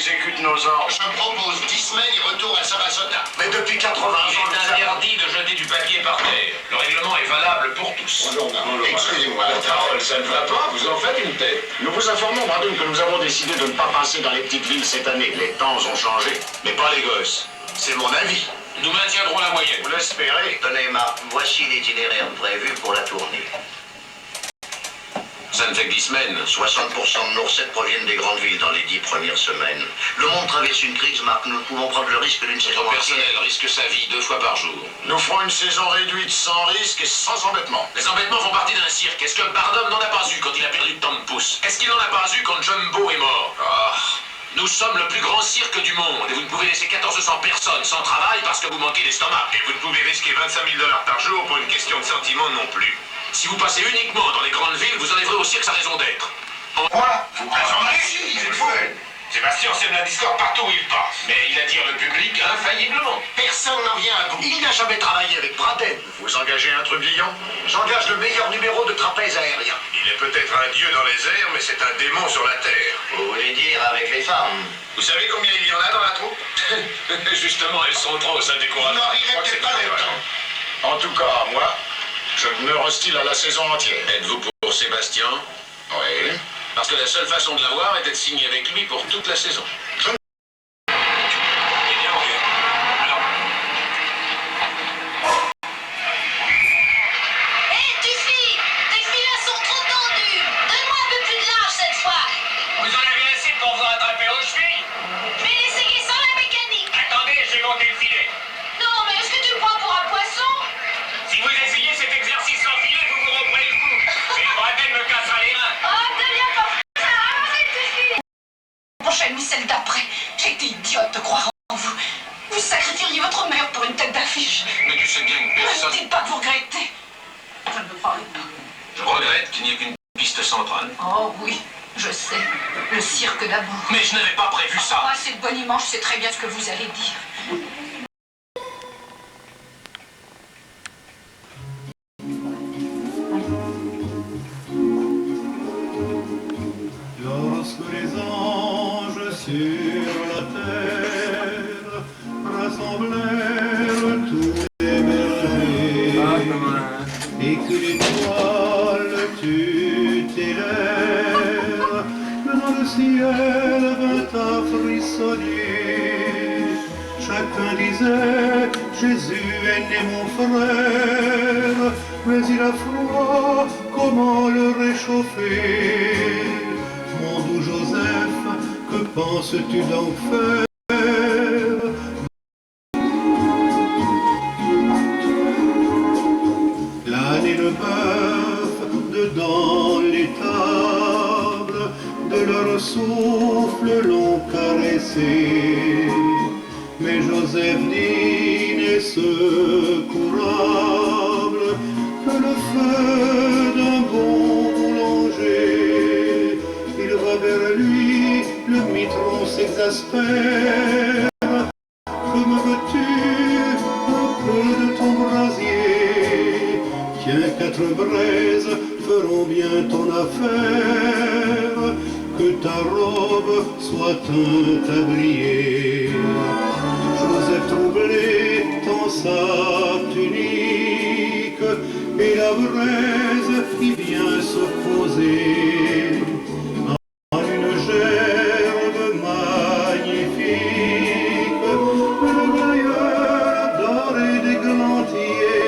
exécute nos ordres. Je propose 10 semaines et retour à Sarasota. Mais depuis 80 ans, Il est interdit de jeter du papier par terre. Le règlement est valable pour tous. Bonjour, excusez-moi. Parole, ça ne va pas, vous en faites une tête. Nous vous informons, Brandon, que nous avons décidé de ne pas passer dans les petites villes cette année. Les temps ont changé, mais pas les gosses. C'est mon avis. Nous maintiendrons la moyenne. Vous l'espérez? Tenez, Marc, voici l'itinéraire prévu pour la tournée. Ça ne fait que 10 semaines. 60% de nos recettes proviennent des grandes villes dans les 10 premières semaines. Le monde traverse une crise, Marc. Nous ne pouvons prendre le risque d'une saison Notre personnel risque sa vie 2 fois par jour. Nous ferons une saison réduite, sans risque et sans embêtement. Les embêtements font partie d'un cirque. Est-ce que Barnum n'en a pas eu quand il a perdu tant de pouces? Est-ce qu'il n'en a pas eu quand Jumbo est mort? Nous sommes le plus grand cirque du monde et vous ne pouvez laisser 1400 personnes sans travail parce que vous manquez d'estomac. Et vous ne pouvez risquer 25 000 $ par jour pour une question de sentiment non plus. Si vous passez uniquement dans les grandes villes, vous enlèverez au cirque sa raison d'être. Quoi? Vous présentez? C'est fou. Sébastien sème la discorde partout où il passe. Mais il attire le public infailliblement. Personne n'en vient à bout. Il n'a jamais travaillé avec Braden. Vous engagez un trublion? J'engage le meilleur numéro de trapèze aérien. Il est peut-être un dieu dans les airs, mais c'est un démon sur la terre. Vous voulez dire avec les femmes? Vous savez combien il y en a dans la troupe? Justement, elles sont trop, ça Vous décourage. n'en rirez peut-être pas longtemps. En tout cas, moi, je demeure hostile à la saison entière. Êtes-vous pour Sébastien? Oui. Parce que la seule façon de l'avoir était de signer avec lui pour toute la saison. Eh bien, ok. Alors, Hé, tu filles! Tes filets sont trop tendus! Donne-moi un peu plus de large cette fois! vous en avez assez pour vous rattraper aux chevilles? Je vais l'essayer sans la mécanique! Attendez, j'ai monté le filet. Non, mais est-ce que tu me prends pour un poisson? Si vous essayez cet exercice sans filet, vous vous reprenez le coup. Et Braden me cassera les mains. Oh, deviens pas ça! Arrête tes filles! Prochaine ni celle d'après. J'ai été idiote de croire en vous. Vous sacrifieriez votre mère pour une tête d'affiche. Mais tu sais bien que Ne me personne... dites pas que vous regrettez. Je ne veux parler pas. Je regrette qu'il n'y ait qu'une piste centrale. Oh oui, je sais. Le cirque d'amour. Mais je n'avais pas prévu ça. Ah, c'est de bonne image, je sais très bien ce que vous allez dire. Lorsque les anges sur la terre rassemblèrent tous les bergers et que l'étoile tutélaire dans le ciel vint à frissonner, chacun disait Jésus est né mon frère, mais il a froid, comment le réchauffer? Mon doux Joseph, que penses-tu donc faire? L'âne et le bœuf, dedans l'étable, de leur souffle l'ont caressé. Mais Joseph dit n'est secourable que le feu d'un bon boulanger. Il va vers lui, le mitron s'exaspère. Que me veux-tu, un peu de ton brasier? Tiens, 4 braises feront bien ton affaire. Que ta robe soit un tablier. Joseph troublé tend sa tunique et la braise y vient se poser en une gerbe magnifique. Le glaïeul doré d'églantier.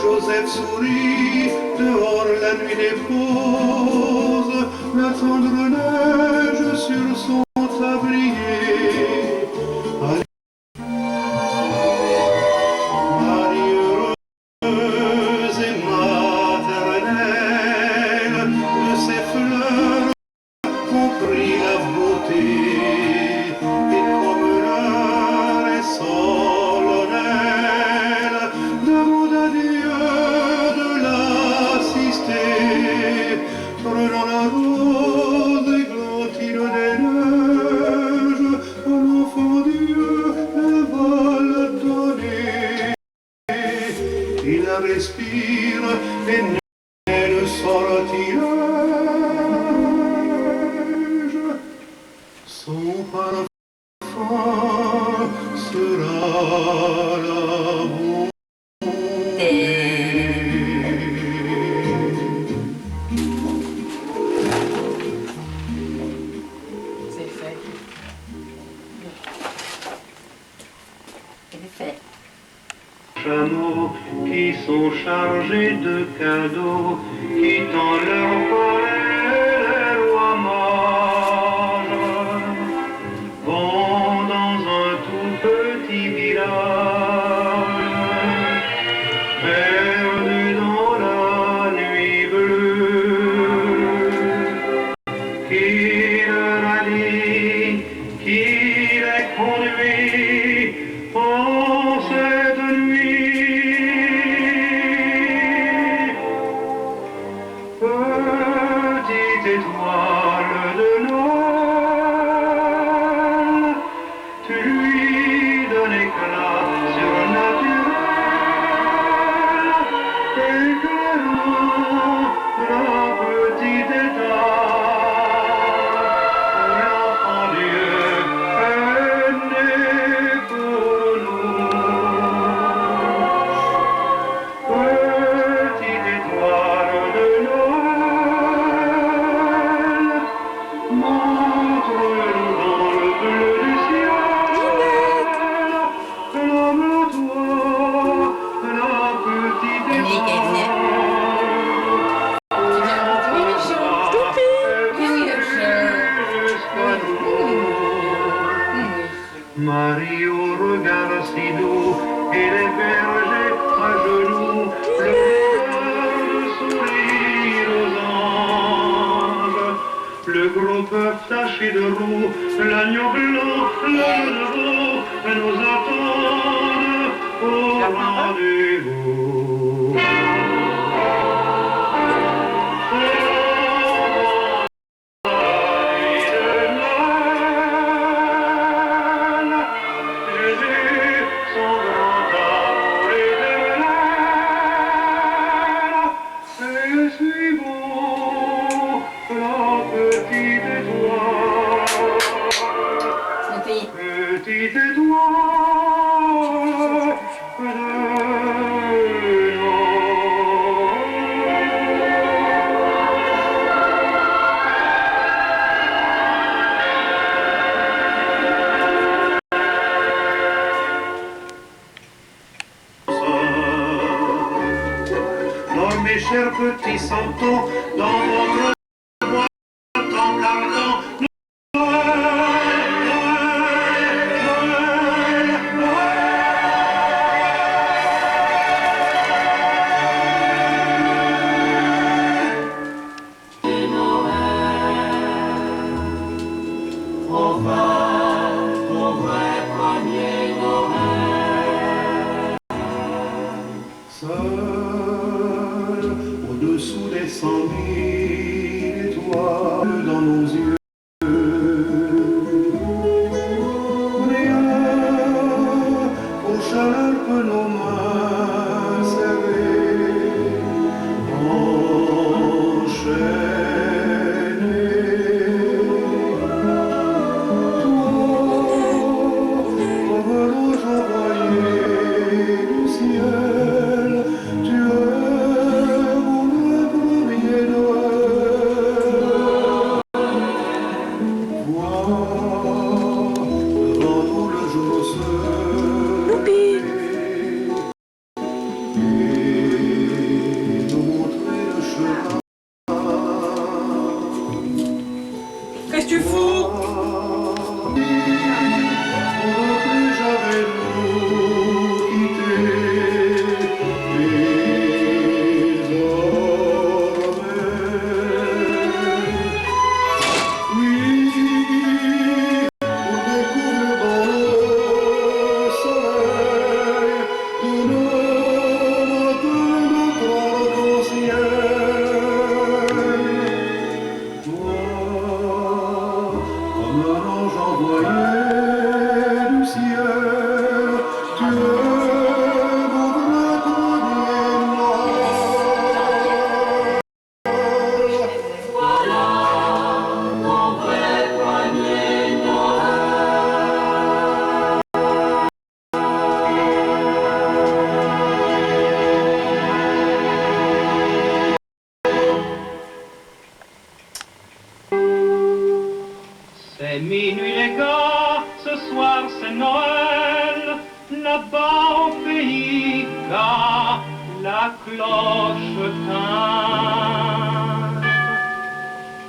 Joseph sourit, dehors la nuit dépose la tendre neige sur son tablier. Marie heureuse et maternelle, de ses fleurs compris la beauté, et comme l'heure est solennelle, demande à Dieu de l'assister, prenant la rose églantine des neiges. parfum sera l'amour. C'est fait. C'est fait. Chameaux qui sont chargés de cadeaux, quittant leur palais, les rois mages vont dans un tout petit village, perdu dans la nuit bleue. Qui leur a dit, qui les conduit en cette nuit? Petite étoile de Noël, tu lui donnes éclat surnaturel, éclairant la petite étoile où l'enfant Dieu est né pour nous. Petite étoile de Noël, montre-nous dans le bleu du ciel, l'homme à toi, la petite étoile. Marie au regard si doux et les bergers à genoux, le regard sourire aux anges, le gros bœuf taché de roux, l'agneau blanc, l'âne de veau, nous attendent au rendez-vous. Jésus, son grand amour éternel, et suivons la petite étoile. Petite étoile de Noël. Mes chers petits santons, dans votre boîte en carton, Noël, Noël, Noël, Seul, au-dessous des 100 000 étoiles dans nos yeux, rien aux chaleurs que nos mains serrées enchaînées. Toi, comme l'ange envoyé du ciel, tu es mon premier Noël. Vois devant nous le jour se lever et nous montrer le chemin. Qu'est-ce que tu fous? Pour ne plus jamais nous quitter, désormais. Oui, pour découvrir dans le soleil tout le matin notre arc-en-ciel. Toi, comme un ange envoyé du ciel, tu es mon vrai premier Noël. Voilà ton vrai premier Noël. C'est minuit les gars, ce soir c'est Noël, là-bas au pays gars, la cloche teinte.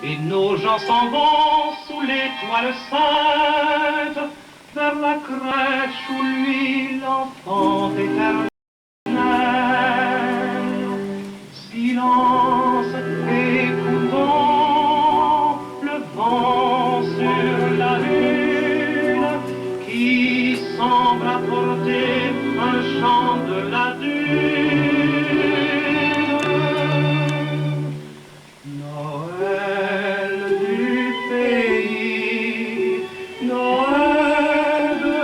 Et nos gens s'en vont sous l'étoile sainte, vers la crèche où lui l'enfant éternel. Silence, écoutons le vent sur la lune qui semble apporter un chant de la dune. Noël du pays, Noël de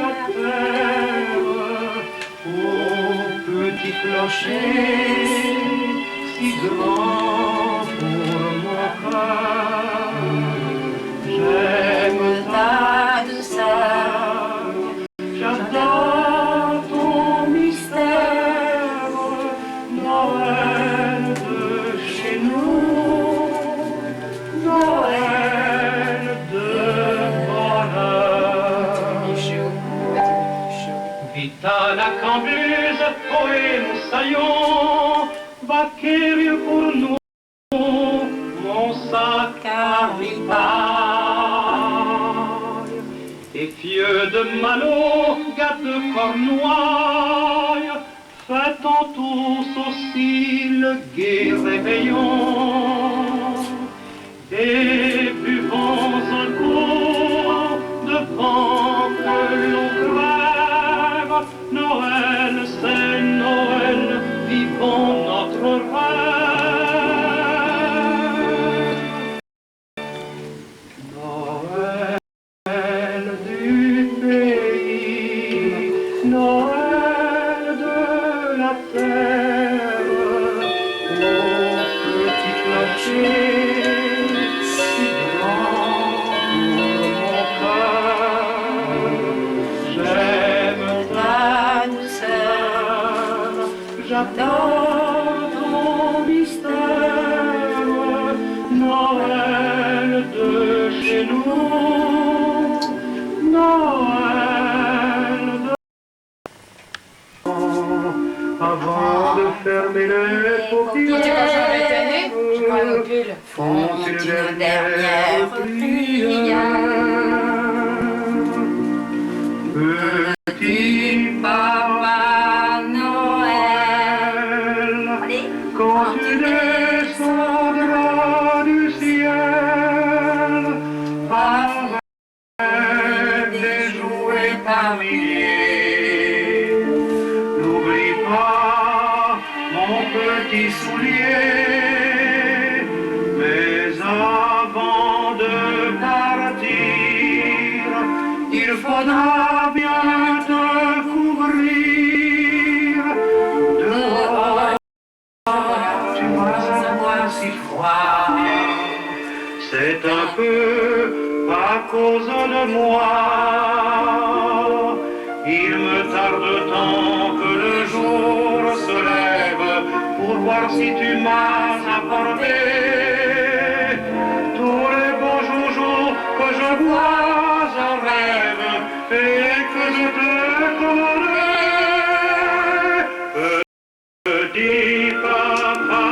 la terre, au petit clocher si grand pour mon cœur. J'aime ta douceur, j'adore ton mystère. Noël de chez nous, Noël de bonheur. Vite à la Cambuse, ohé moussaillon, va quérir pour nous mon sac à ripaille. Et fieux de Malo, gars de Cornouailles, fêtons tous aussi le gai réveillon. Et buvons un coup devant que l'on crève. Noël, c'est Noël, vivons notre rêve. Noël du pays, Noël de la terre, au petit clocher si grand pour mon cœur. J'aime ta douceur, j'adore ton mystère. Noël de chez nous, Noël de... Avant de fermer les paupières, Tu quand j'en étais née, je prends un pull. font une dernière prière. Petit Papa Noël, quand tu descendras du ciel, avec des jouets par milliers, n'oublie pas mon petit soulier. Mais avant de partir, il faudra bien te couvrir. Dehors, tu vas avoir si froid. C'est un peu à cause de moi. Il me tarde tant que le jour se lève pour voir si tu m'as apporté tous les beaux joujoux que je vois en rêve et que je te connais. Petit Papa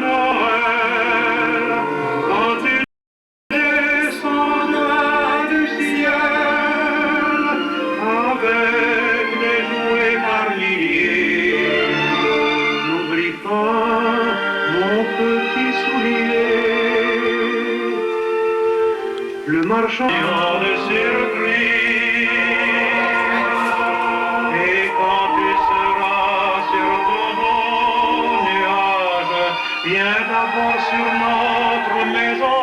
Noël, quand tu descendras du ciel avec des jouets par milliers, n'oublie pas mon petit soulier. Le marchand de surprise. Et quand tu seras sur ton beau nuage, viens d'abord sur notre maison.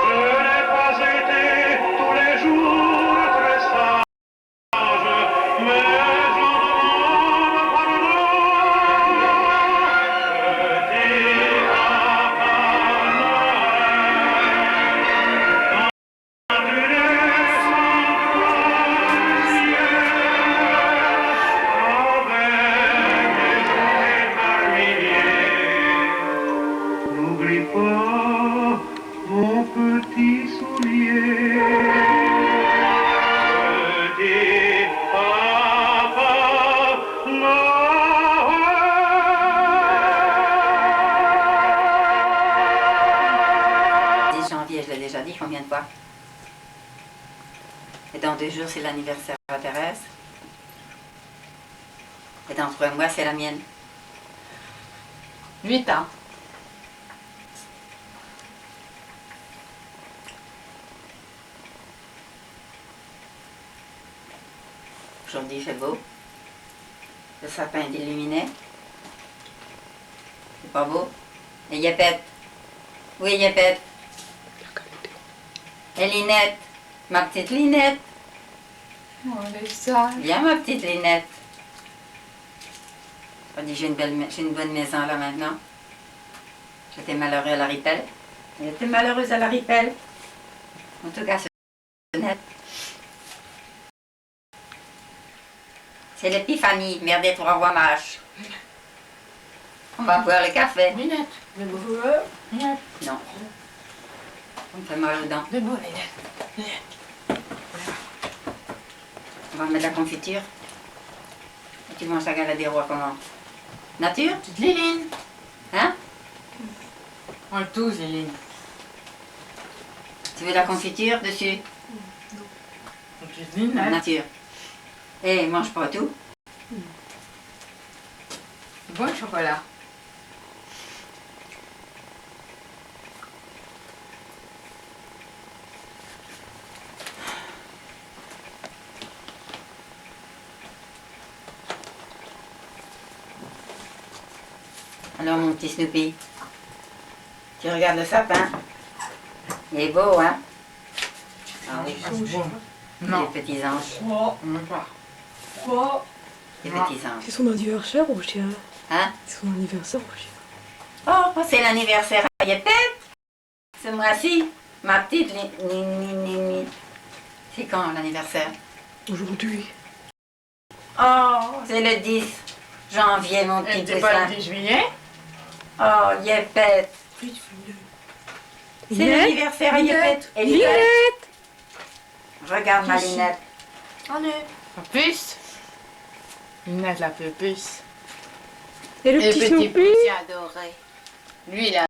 Je n'ai pas été tous les jours très sage, mais j'en demande pardon. Petit Papa Noël, quand tu descendras du ciel, avec des jouets par milliers, n'oublie janvier, je l'ai déjà dit combien de fois. Et dans 2 jours, c'est l'anniversaire de Thérèse. Et dans 3 mois, c'est la mienne. 8 ans. Aujourd'hui, il fait beau. Le sapin est illuminé. C'est pas beau. Et Yépette. Oui, Yépette. Et Linette. Ma petite Linette. Oh, elle est sale. Viens, ma petite Linette. On dit, j'ai une bonne maison là maintenant. J'étais malheureux à la ripelle. Elle était malheureuse à la ripelle. En tout cas, c'est net. C'est l'épiphanie, merdez pour avoir mâche. On va boire le café. Minette. De beau. Minette. Non. On me fait mal aux dents. De beau, Minette. On va mettre la confiture. Et tu manges la galette des rois comment? Nature? Petite Liline. Hein? On le touche, Liline. Tu veux la confiture dessus? Petite Liline. Nature. Et mange pas tout. Bon chocolat. Alors mon petit Snoopy, tu regardes le sapin. Il est beau, hein? Ah oui, Non. les petits anges. Oh, on ne pas. Oh. Les Non. petits anges. C'est son anniversaire ou chien? Hein? C'est son anniversaire ou chien? Oh, c'est l'anniversaire à Yépette. Ce mois-ci. Ma petite Nini. C'est quand l'anniversaire? Aujourd'hui. Oh, c'est le 10 janvier, mon petit C'était pas poussin. le 10 juillet? Oh, Yépette. C'est l'anniversaire à Yépette. Et Linette. Regarde ma Linette. La puce. Minette, la puce. Et le petit Snoopy? adoré. Lui, il a